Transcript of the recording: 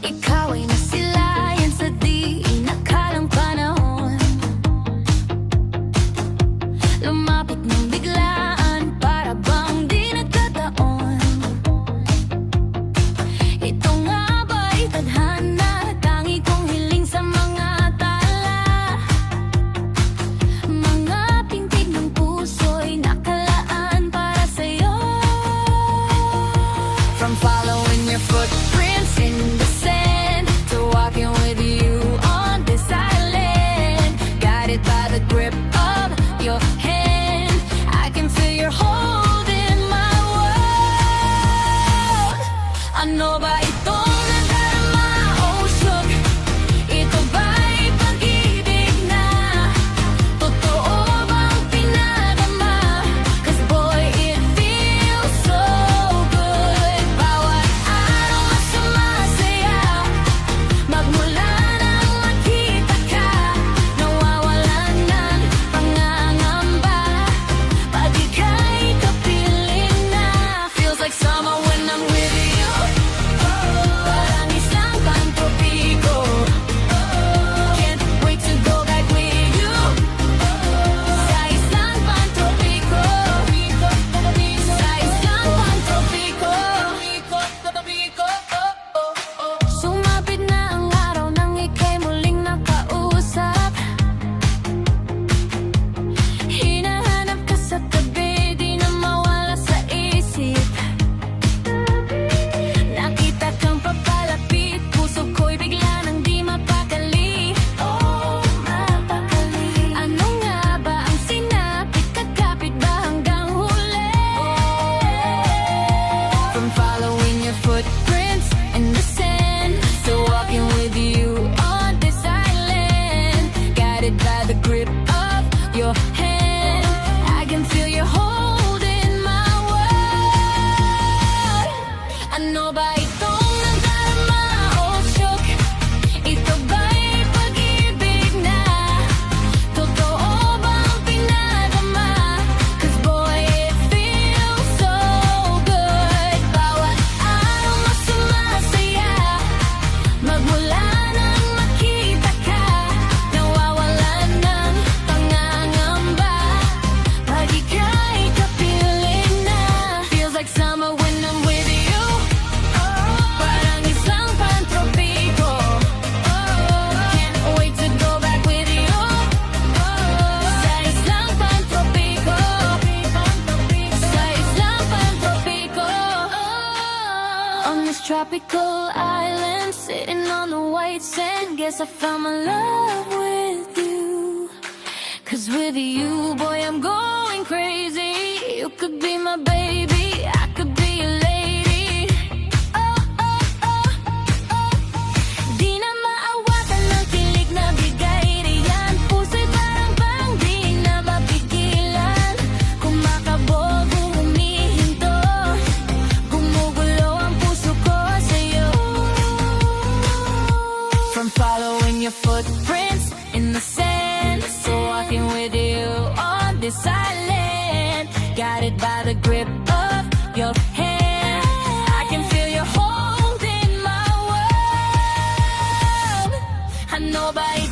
Ikaw ay nasilayan sa di inakalang panahon. Lumapit ng biglaan, para bang di nagkataon. Ito nga ba'y tadhana, tangi kong hiling sa mga tala. Mga pintig ng puso'y nakalaan para sa'yo. From following your footprints in the sand to walking with you on this island, guided by the grip of your hand, I can feel your hold in my world. Ano ba itong nadarama o shook? Ito ba'y pag-ibig na? Totoo bang pinadama? 'Cause boy, it feels so good. Bawat araw mas sumasaya, magmula nang makita ka, nawawalan ng pangangamba. Pag ika'y kapiling na, feels like summer when I'm with you. Parang isang pantropiko. Can't wait to go back with you. Sa isang pantropiko. Sa isang pantropiko. Sumapit na ang araw nang ika'y muling nakausap. Hinahanap ka sa tabi, di na mawala sa isip. Nakita kang papalapit, puso ko'y bigla nang di mapakali. Oh, mapakali. Ano nga ba ang sinapit? Kakapit ba hanggang huli? From following your footprints in the sand to walking with you on this island, guided by the grip of your hand, I can feel your hold in my world. Ano ba itong nadarama o shook? Ito ba'y pag-ibig na? Totoo bang pinadama? 'Cause boy, it feels so good. Bawat araw mas sumasaya, magmula nang makita ka, nawawalan ng pangangamba. Pag ika'y kapiling na, feels like summer when I'm with you. Parang isang pantropiko. Can't wait to go back with you. Sa isang pantropiko. Sa isang pantropiko. On this tropical island, sitting on the white sand, guess I found my love with you. 'Cause with you, boy, I'm going crazy. You could be my baby, I could be your lady. Oh, oh, oh, oh. Di na maawakan ng kilig na bigay riyan. Puso'y parang bang di na mapigilan. Kumakabog, humihinto, gumugulo ang puso ko sa'yo. From following your footprints in the sand to walking with you on this island, guided by the grip of your hand, I can feel your hold in my world. I know by